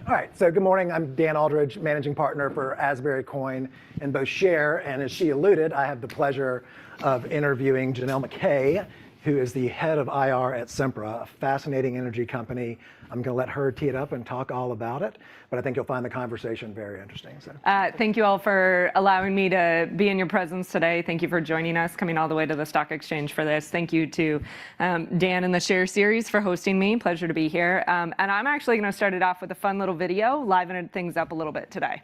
All right, so good morning. I'm Dan Aldridge, managing partner for Asbury Coyne and both Share. And as she alluded, I have the pleasure of interviewing Janelle McKay, who is the head of IR at Sempra, a fascinating energy company. I'm going to let her tee it up and talk all about it, but I think you'll find the conversation very interesting. So. Thank you all for allowing me to be in your presence today. Thank you for joining us, coming all the way to the stock exchange for this. Thank you to Dan and the Share series for hosting me. Pleasure to be here. And I'm actually going to start it off with a fun little video, livening things up a little bit today.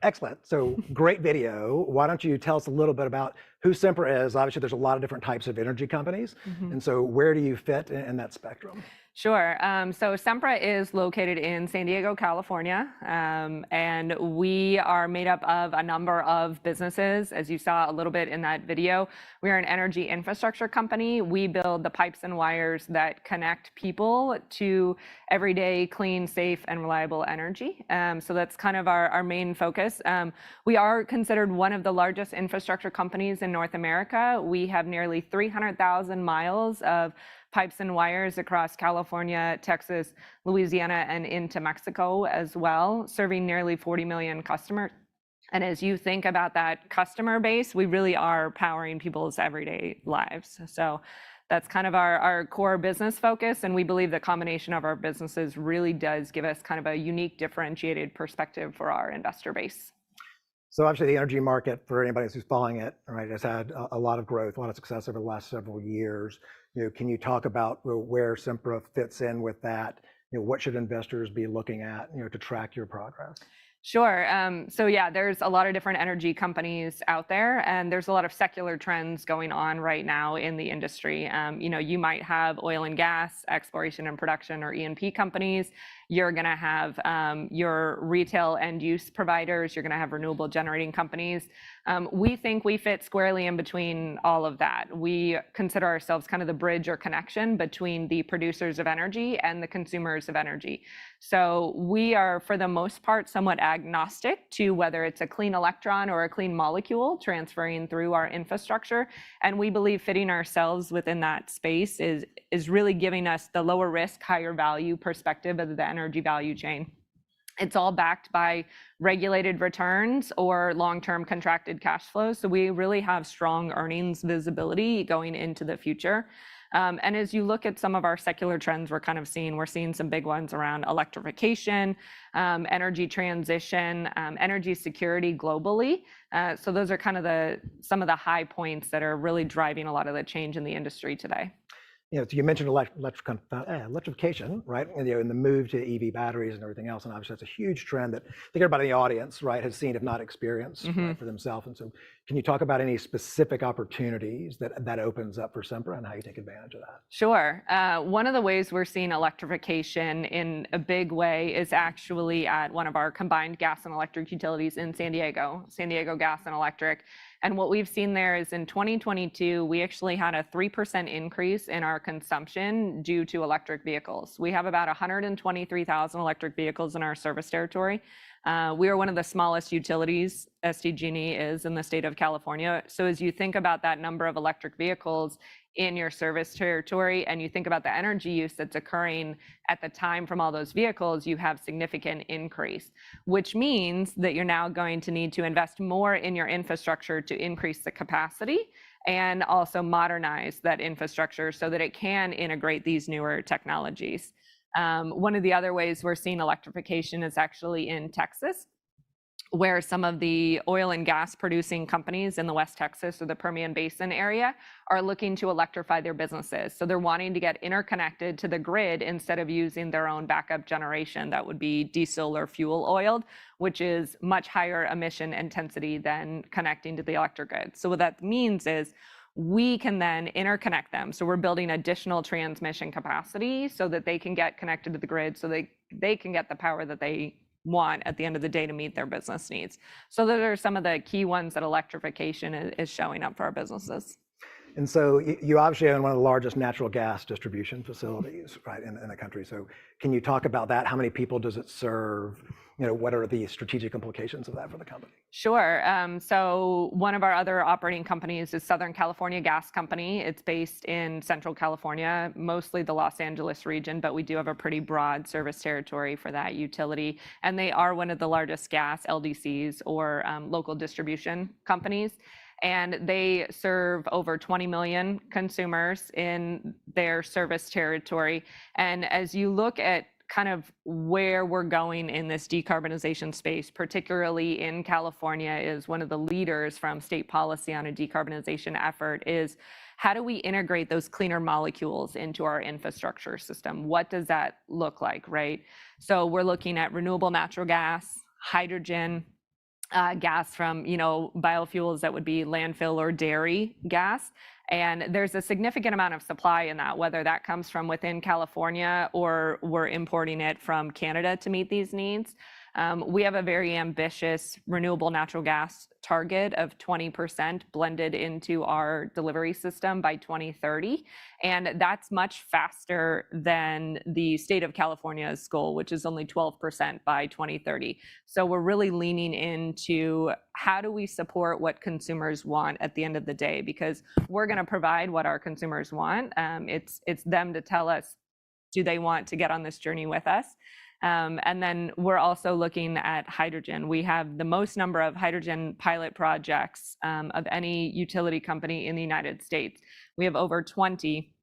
Excellent. So great video. Why don't you tell us a little bit about who Sempra is? Obviously, there's a lot of different types of energy companies. And so where do you fit in that spectrum? Sure. So Sempra is located in San Diego, California, and we are made up of a number of businesses. As you saw a little bit in that video, we are an energy infrastructure company. We build the pipes and wires that connect people to everyday, clean, safe, and reliable energy. So that's kind of our main focus. We are considered one of the largest infrastructure companies in North America. We have nearly 300,000 miles of pipes and wires across California, Texas, Louisiana, and into Mexico as well, serving nearly 40 million customers. And as you think about that customer base, we really are powering people's everyday lives. So that's kind of our core business focus. And we believe the combination of our businesses really does give us kind of a unique, differentiated perspective for our investor base. So obviously the energy market, for anybody who's following it, right, has had a lot of growth, a lot of success over the last several years. Can you talk about where Sempra fits in with that? What should investors be looking at, to track your progress? Sure. So yeah, there's a lot of different energy companies out there, and there's a lot of secular trends going on right now in the industry. You might have oil and gas, exploration and production, or E&P companies. You're going to have your retail end use providers. You're going to have renewable generating companies. We think we fit squarely in between all of that. We consider ourselves kind of the bridge or connection between the producers of energy and the consumers of energy. So we are, for the most part, somewhat agnostic to whether it's a clean electron or a clean molecule transferring through our infrastructure. And we believe fitting ourselves within that space is really giving us the lower risk, higher value perspective of the energy value chain. It's all backed by regulated returns or long-term contracted cash flows. So we really have strong earnings visibility going into the future. And as you look at some of our secular trends, we're seeing some big ones around electrification, energy transition, energy security globally. So those are kind of some of the high points that are really driving a lot of the change in the industry today. So you mentioned electrification, right? And the move to EV batteries and everything else, and obviously that's a huge trend that I think everybody in the audience, right, has seen, if not experienced, right, for themselves. And so, can you talk about any specific opportunities that opens up for Sempra and how you take advantage of that? Sure. One of the ways we're seeing electrification in a big way is actually at one of our combined gas and electric utilities in San Diego Gas and Electric. And what we've seen there is in 2022, we actually had a 3% increase in our consumption due to electric vehicles. We have about 123,000 electric vehicles in our service territory. We are one of the smallest utilities, SDG&E is, in the state of California. So as you think about that number of electric vehicles in your service territory, and you think about the energy use that's occurring at the time from all those vehicles, you have significant increase, which means that you're now going to need to invest more in your infrastructure to increase the capacity and also modernize that infrastructure so that it can integrate these newer technologies. One of the other ways we're seeing electrification is actually in Texas, where some of the oil and gas producing companies in the West Texas or the Permian Basin area are looking to electrify their businesses. So they're wanting to get interconnected to the grid instead of using their own backup generation that would be diesel or fuel oiled, which is much higher emission intensity than connecting to the electric grid. So what that means is we can then interconnect them. So we're building additional transmission capacity so that they can get connected to the grid, so they can get the power that they want at the end of the day to meet their business needs. So those are some of the key ones that electrification is showing up for our businesses. And so you obviously own one of the largest natural gas distribution facilities, right, in the country. So can you talk about that? How many people does it serve? You know, what are the strategic implications of that for the company? Sure. So one of our other operating companies is Southern California Gas Company. It's based in Central California, mostly the Los Angeles region, but we do have a pretty broad service territory for that utility. And they are one of the largest gas LDCs, or local distribution companies. And they serve over 20 million consumers in their service territory. And as you look at kind of where we're going in this decarbonization space, particularly in California, is one of the leaders from state policy on a decarbonization effort is how do we integrate those cleaner molecules into our infrastructure system? What does that look like, right? So we're looking at renewable natural gas, hydrogen, gas from, biofuels that would be landfill or dairy gas. And there's a significant amount of supply in that, whether that comes from within California or we're importing it from Canada to meet these needs. We have a very ambitious renewable natural gas target of 20% blended into our delivery system by 2030. And that's much faster than the state of California's goal, which is only 12% by 2030. So we're really leaning into how do we support what consumers want at the end of the day, because we're going to provide what our consumers want. It's them to tell us, do they want to get on this journey with us? And then we're also looking at hydrogen. We have the most number of hydrogen pilot projects of any utility company in the United States. We have over 20,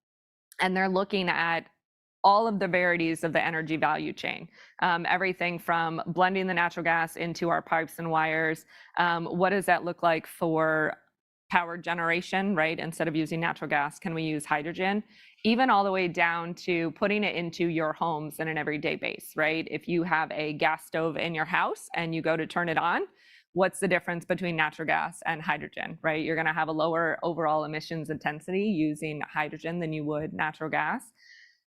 and they're looking at all of the varieties of the energy value chain. Everything from blending the natural gas into our pipes and wires. What does that look like for power generation, right? Instead of using natural gas, can we use hydrogen? Even all the way down to putting it into your homes in an everyday base, right? If you have a gas stove in your house and you go to turn it on, what's the difference between natural gas and hydrogen, right? You're gonna have a lower overall emissions intensity using hydrogen than you would natural gas.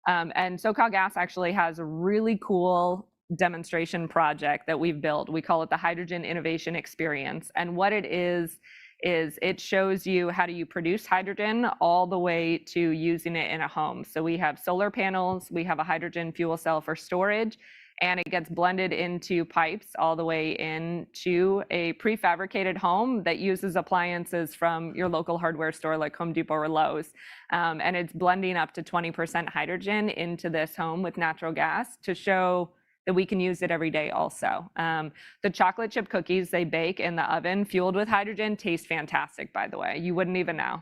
And SoCalGas actually has a really cool demonstration project that we've built. We call it the Hydrogen Innovation Experience. And what it is it shows you how do you produce hydrogen all the way to using it in a home. So we have solar panels, we have a hydrogen fuel cell for storage, and it gets blended into pipes all the way into a prefabricated home that uses appliances from your local hardware store like Home Depot or Lowe's. And it's blending up to 20% hydrogen into this home with natural gas to show that we can use it every day also. The chocolate chip cookies they bake in the oven fueled with hydrogen taste fantastic, by the way. You wouldn't even know.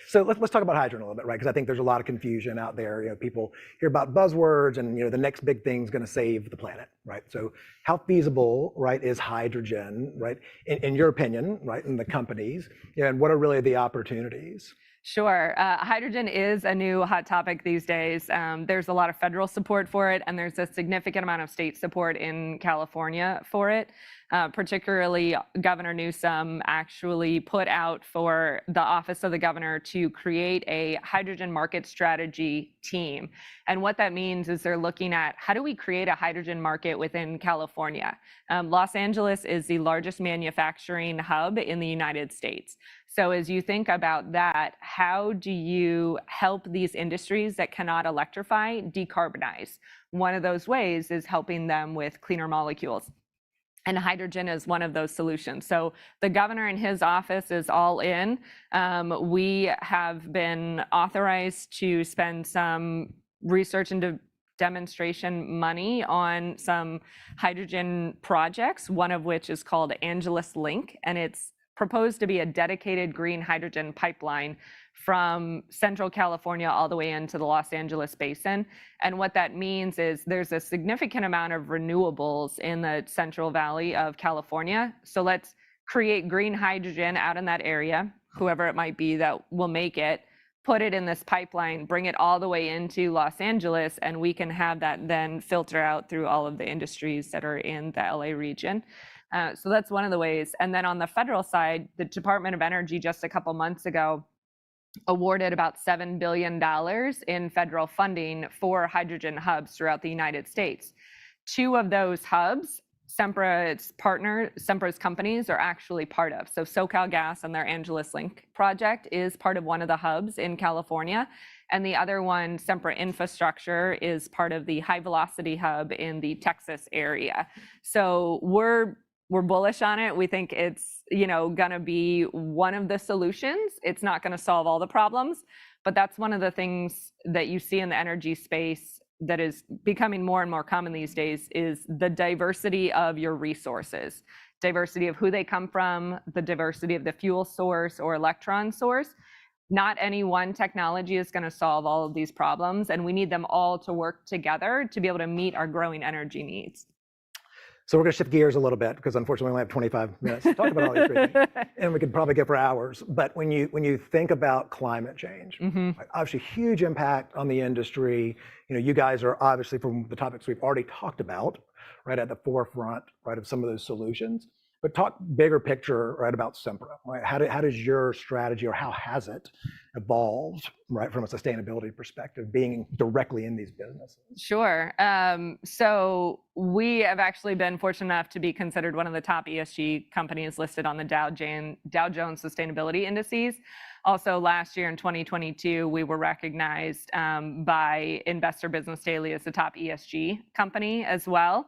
So let's talk about hydrogen a little bit, right? Because I think there's a lot of confusion out there. You know, people hear about buzzwords and, the next big thing's going to save the planet, right? So how feasible, right, is hydrogen, right, in your opinion, right, in the companies, and what are really the opportunities? Sure. Hydrogen is a new hot topic these days. There's a lot of federal support for it, and there's a significant amount of state support in California for it. Particularly, Governor Newsom actually put out for the Office of the Governor to create a hydrogen market strategy team. And what that means is they're looking at how do we create a hydrogen market within California? Los Angeles is the largest manufacturing hub in the United States. So as you think about that, how do you help these industries that cannot electrify decarbonize? One of those ways is helping them with cleaner molecules. And hydrogen is one of those solutions. So the governor in his office is all in. We have been authorized to spend some research and demonstration money on some hydrogen projects, one of which is called Angeles Link, and it's proposed to be a dedicated green hydrogen pipeline from Central California all the way into the Los Angeles basin. And what that means is there's a significant amount of renewables in the Central Valley of California. So let's create green hydrogen out in that area, whoever it might be that will make it, put it in this pipeline, bring it all the way into Los Angeles, and we can have that then filter out through all of the industries that are in the LA region. So that's one of the ways. And then on the federal side, the Department of Energy just a couple months ago awarded about $7 billion in federal funding for hydrogen hubs throughout the United States. 2 of those hubs, Sempra's companies are actually part of. So SoCalGas and their Angeles Link project is part of one of the hubs in California. And the other one, Sempra Infrastructure, is part of the high velocity hub in the Texas area. So we're bullish on it. We think it's, going to be one of the solutions. It's not going to solve all the problems, but that's one of the things that you see in the energy space that is becoming more and more common these days is the diversity of your resources, diversity of who they come from, the diversity of the fuel source or electron source. Not any one technology is going to solve all of these problems, and we need them all to work together to be able to meet our growing energy needs. So we're going to shift gears a little bit because unfortunately we only have 25 minutes to talk about all these great things, and we could probably go for hours. But when you think about climate change, obviously huge impact on the industry. You guys are obviously, from the topics we've already talked about, right at the forefront, right, of some of those solutions. But talk bigger picture, right, about Sempra, right? How does your strategy, or how has it evolved, right, from a sustainability perspective, being directly in these businesses? Sure. So we have actually been fortunate enough to be considered one of the top ESG companies listed on the Dow Jones Sustainability Indices. Also, last year in 2022, we were recognized by Investor Business Daily as the top ESG company as well.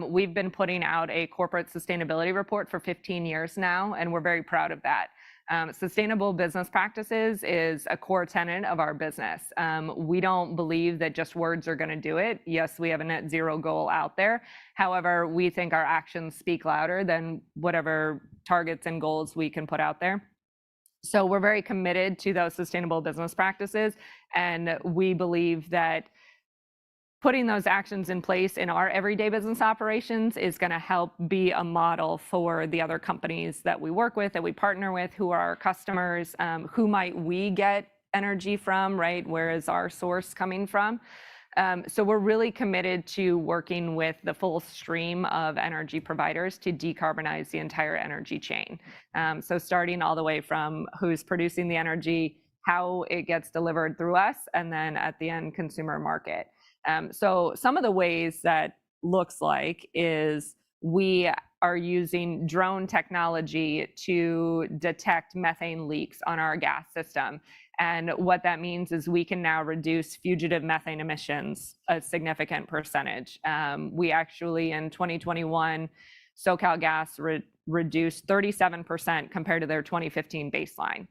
We've been putting out a corporate sustainability report for 15 years now, and we're very proud of that. Sustainable business practices is a core tenet of our business. We don't believe that just words are going to do it. Yes, we have a net zero goal out there. However, we think our actions speak louder than whatever targets and goals we can put out there. So we're very committed to those sustainable business practices, and we believe that putting those actions in place in our everyday business operations is going to help be a model for the other companies that we work with, that we partner with, who are our customers, who might we get energy from, right? Where is our source coming from? So we're really committed to working with the full stream of energy providers to decarbonize the entire energy chain. So starting all the way from who's producing the energy, how it gets delivered through us, and then at the end consumer market. So some of the ways that looks like is we are using drone technology to detect methane leaks on our gas system. And what that means is we can now reduce fugitive methane emissions a significant percentage. We actually, in 2021, SoCalGas reduced 37% compared to their 2015 baseline.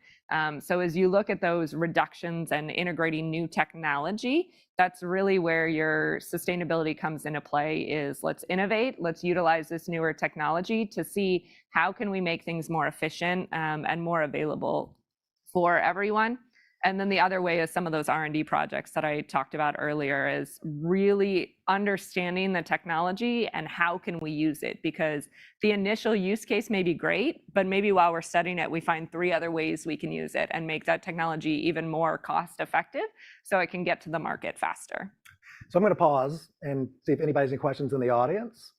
So as you look at those reductions and integrating new technology, that's really where your sustainability comes into play. Is let's innovate, let's utilize this newer technology to see how can we make things more efficient and more available for everyone. And then the other way is some of those R&D projects that I talked about earlier, is really understanding the technology and how can we use it, because the initial use case may be great, but maybe while we're studying it, we find 3 other ways we can use it and make that technology even more cost effective so it can get to the market faster. So I'm going to pause and see if anybody has any questions in the audience.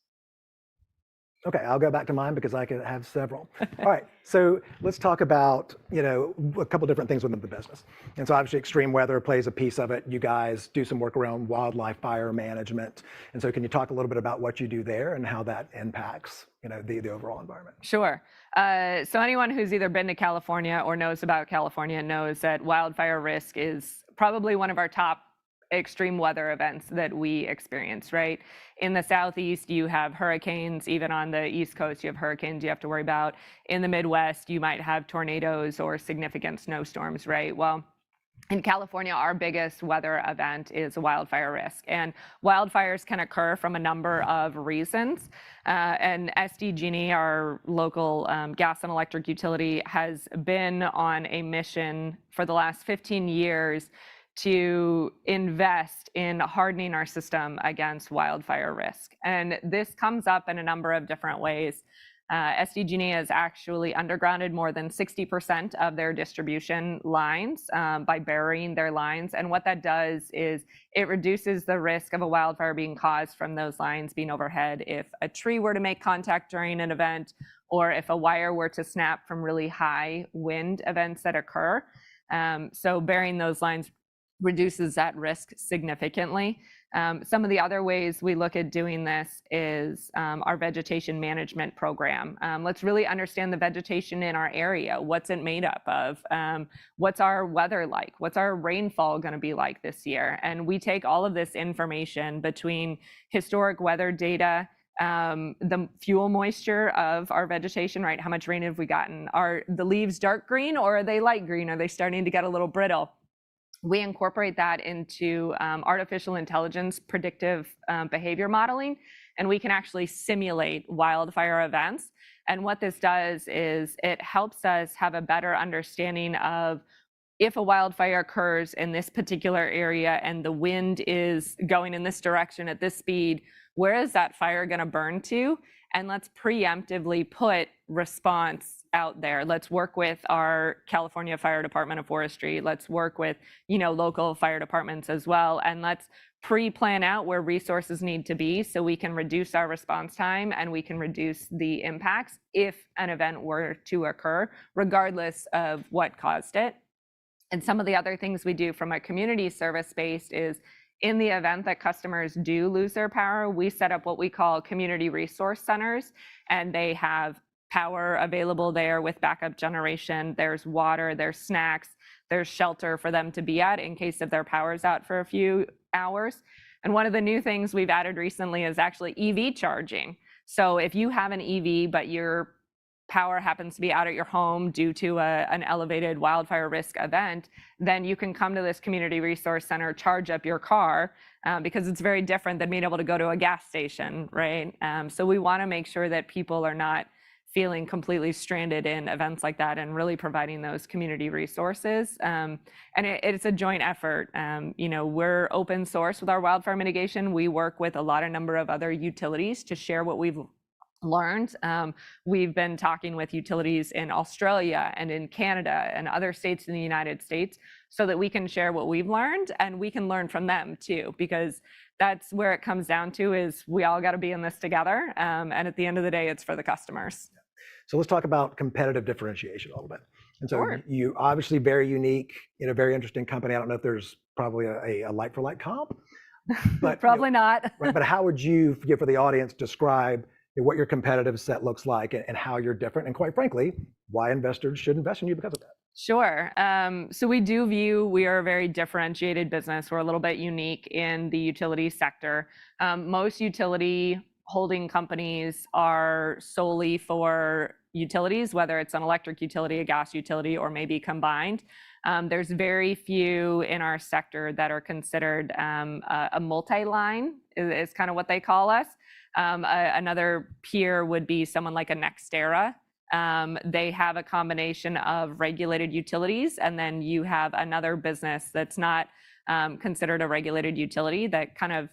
Okay, I'll go back to mine because I could have several. All right, so let's talk about, a couple different things within the business. And so obviously extreme weather plays a piece of it. You guys do some work around wildlife fire management. And so can you talk a little bit about what you do there and how that impacts, the overall environment? Sure. So anyone who's either been to California or knows about California knows that wildfire risk is probably one of our top extreme weather events that we experience, right? In the Southeast, you have hurricanes. Even on the East Coast, you have hurricanes you have to worry about. In the Midwest, you might have tornadoes or significant snowstorms, right? Well, in California, our biggest weather event is wildfire risk. And wildfires can occur from a number of reasons. And SDG&E, our local gas and electric utility, has been on a mission for the last 15 years to invest in hardening our system against wildfire risk. And this comes up in a number of different ways. SDG&E has actually undergrounded more than 60% of their distribution lines by burying their lines. And what that does is it reduces the risk of a wildfire being caused from those lines being overhead if a tree were to make contact during an event, or if a wire were to snap from really high wind events that occur. So burying those lines reduces that risk significantly. Some of the other ways we look at doing this is our vegetation management program. Let's really understand the vegetation in our area. What's it made up of? What's our weather like? What's our rainfall going to be like this year? And we take all of this information between historic weather data, the fuel moisture of our vegetation, right? How much rain have we gotten? Are the leaves dark green or are they light green? Are they starting to get a little brittle? We incorporate that into artificial intelligence predictive behavior modeling, and we can actually simulate wildfire events. And what this does is it helps us have a better understanding of if a wildfire occurs in this particular area and the wind is going in this direction at this speed, where is that fire going to burn to? And let's preemptively put response out there. Let's work with our California Fire Department of Forestry. Let's work with, local fire departments as well. And let's pre-plan out where resources need to be so we can reduce our response time and we can reduce the impacts if an event were to occur, regardless of what caused it. And some of the other things we do from a community service based is in the event that customers do lose their power, we set up what we call community resource centers, and they have power available there with backup generation. There's water, there's snacks, there's shelter for them to be at in case if their power's out for a few hours. And one of the new things we've added recently is actually EV charging. So if you have an EV, but your power happens to be out at your home due to an elevated wildfire risk event, then you can come to this community resource center, charge up your car, because it's very different than being able to go to a gas station, right? So we want to make sure that people are not feeling completely stranded in events like that and really providing those community resources. And it's a joint effort. We're open source with our wildfire mitigation. We work with a number of other utilities to share what we've learned. We've been talking with utilities in Australia and in Canada and other states in the United States so that we can share what we've learned and we can learn from them too, because that's where it comes down to is we all got to be in this together. And at the end of the day, it's for the customers. So let's talk about competitive differentiation a little bit. And so Sure. you obviously very unique, very interesting company. I don't know if there's probably a like for like comp, but Probably not. Right, but how would you, for the audience, describe what your competitive set looks like and how you're different, and quite frankly, why investors should invest in you because of that? Sure. So we do view we are a very differentiated business. We're a little bit unique in the utility sector. Most utility holding companies are solely for utilities, whether it's an electric utility, a gas utility, or maybe combined. There's very few in our sector that are considered a multi-line is kind of what they call us. Another peer would be someone like a NextEra. They have a combination of regulated utilities, and then you have another business that's not considered a regulated utility that kind of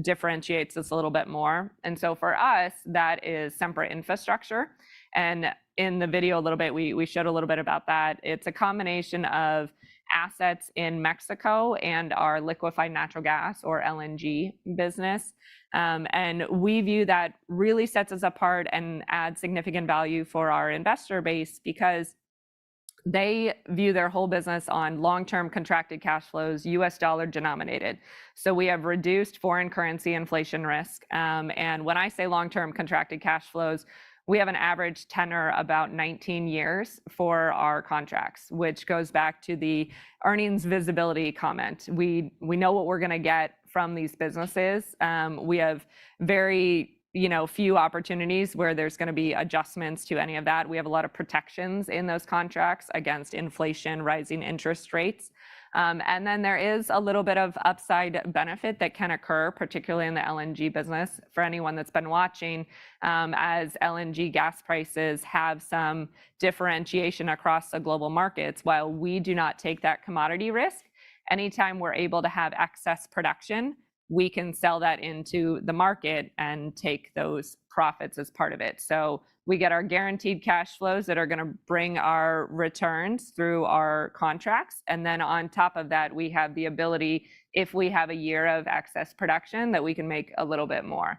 differentiates us a little bit more. And so for us, that is Sempra Infrastructure. And in the video a little bit, we showed a little bit about that. It's a combination of assets in Mexico and our liquefied natural gas, or LNG, business. And we view that really sets us apart and adds significant value for our investor base, because they view their whole business on long-term contracted cash flows, US dollar denominated. So we have reduced foreign currency inflation risk. And when I say long-term contracted cash flows, we have an average tenor about 19 years for our contracts, which goes back to the earnings visibility comment. We know what we're going to get from these businesses. We have very few opportunities where there's going to be adjustments to any of that. We have a lot of protections in those contracts against inflation, rising interest rates. And then there is a little bit of upside benefit that can occur, particularly in the LNG business. For anyone that's been watching, as LNG gas prices have some differentiation across the global markets, while we do not take that commodity risk, anytime we're able to have excess production, we can sell that into the market and take those profits as part of it. So we get our guaranteed cash flows that are going to bring our returns through our contracts. And then on top of that, we have the ability, if we have a year of excess production, that we can make a little bit more.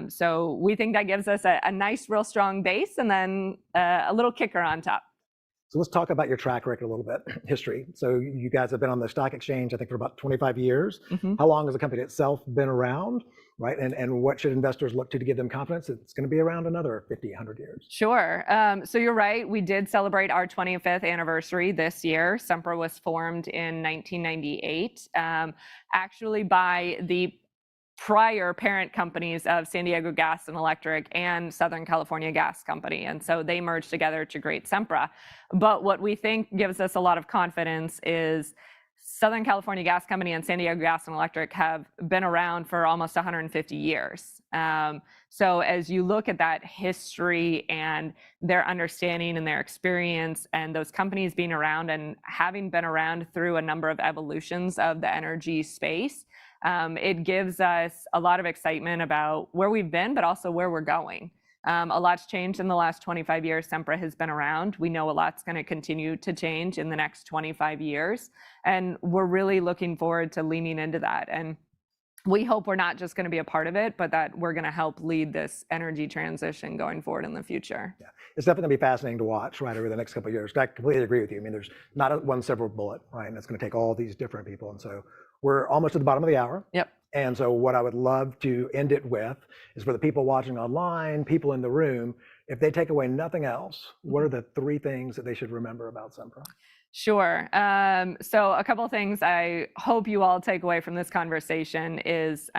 So we think that gives us a nice, real strong base, and then a little kicker on top. So let's talk about your track record a little bit, history. So you guys have been on the stock exchange, I think, for about 25 years. Mm-hmm. How long has the company itself been around, right? And what should investors look to give them confidence it's going to be around another 50, 100 years? Sure. So you're right. We did celebrate our 25th anniversary this year. Sempra was formed in 1998, actually by the prior parent companies of San Diego Gas and Electric and Southern California Gas Company. And so they merged together to create Sempra. But what we think gives us a lot of confidence is Southern California Gas Company and San Diego Gas and Electric have been around for almost 150 years. So as you look at that history and their understanding and their experience, and those companies being around and having been around through a number of evolutions of the energy space, it gives us a lot of excitement about where we've been, but also where we're going. A lot's changed in the last 25 years. Sempra has been around. We know a lot's going to continue to change in the next 25 years. And we're really looking forward to leaning into that. And we hope we're not just going to be a part of it, but that we're going to help lead this energy transition going forward in the future. Yeah, it's definitely going to be fascinating to watch, right, over the next couple of years. I completely agree with you. I mean, there's not a one silver bullet, right? And it's going to take all these different people. And so we're almost at the bottom of the hour. Yep. And so what I would love to end it with is, for the people watching online, people in the room, if they take away nothing else, what are the 3 things that they should remember about Sempra? Sure. So a couple of things I hope you all take away from this conversation is,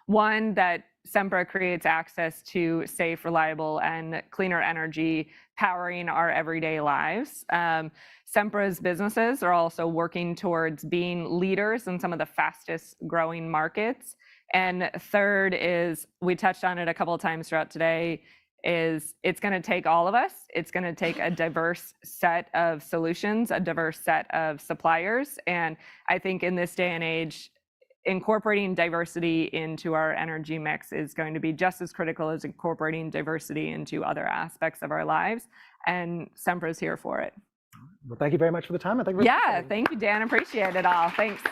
one, that Sempra creates access to safe, reliable, and cleaner energy powering our everyday lives. Sempra's businesses are also working towards being leaders in some of the fastest growing markets. And third is, we touched on it a couple of times throughout today, is it's going to take all of us. It's going to take a diverse set of solutions, a diverse set of suppliers. And I think in this day and age, incorporating diversity into our energy mix is going to be just as critical as incorporating diversity into other aspects of our lives. And Sempra's here for it. Well, thank you very much for the time. Thank you, Dan. Appreciate it all. Thanks.